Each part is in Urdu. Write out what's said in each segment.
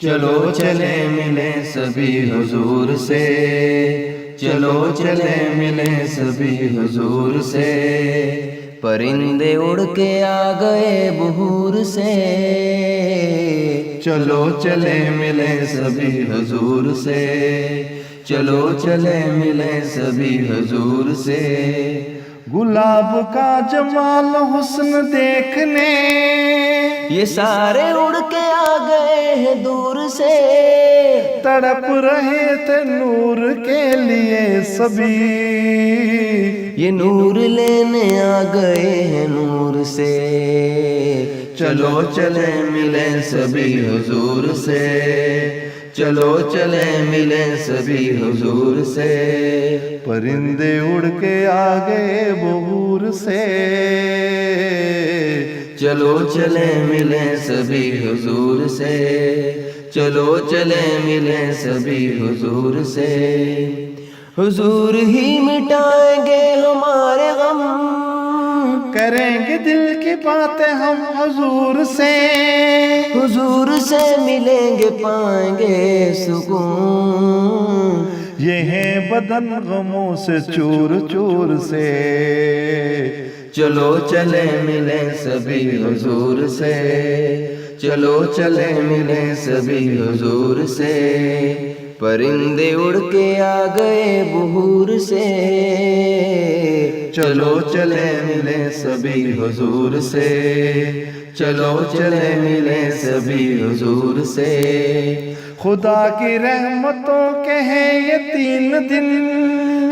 چلو چلے ملے سبھی حضور سے، چلو چلے ملے سبھی حضور سے، پرندے اڑ کے آ گئے بحور سے، چلو چلے ملے سبھی حضور سے، چلو چلے ملے سبھی حضور سے، گلاب کا جمال حسن دیکھنے یہ سارے اڑ کے آ گئے ہیں دور سے، تڑپ رہے تھے نور کے لیے سبھی، یہ نور لینے آ گئے ہیں نور سے، چلو چلے ملے سبھی حضور سے، چلو چلے ملے سبھی حضور سے، پرندے اڑ کے آ گئے بحور سے، چلو چلے ملے سبھی حضور سے، چلو چلے ملے سبھی حضور سے، حضور ہی مٹائیں گے ہمارے غم، کریں گے دل کی باتیں ہم حضور سے، حضور سے ملیں گے پائیں گے سکون، یہ ہے بدن غموں سے چور چور سے، چلو چلے ملے سبھی حضور سے، چلو چلے ملے سبھی حضور سے، پرندے اڑ کے آ گئے بحور سے، چلو چلے ملے سبھی حضور سے، چلو چلے ملے سبھی حضور سے، خدا کی رحمتوں کے ہیں یہ 3 دن،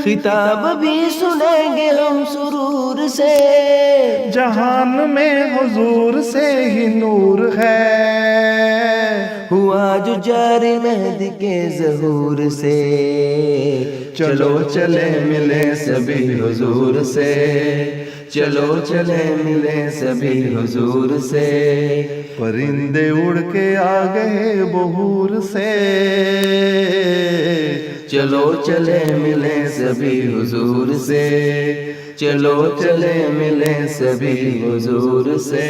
خطاب بھی سنیں گے ہم سرور سے، جہان میں حضور سے ہی نور ہے، ہوا جو جاری مہدی کے ظہور سے، چلو چلے ملے سبھی حضور سے، چلو چلے ملے سبھی حضور سے، پرندے اڑ کے آ گئے بحور سے، چلو چلے ملے سبھی حضور سے، چلو چلے ملے سبھی حضور سے۔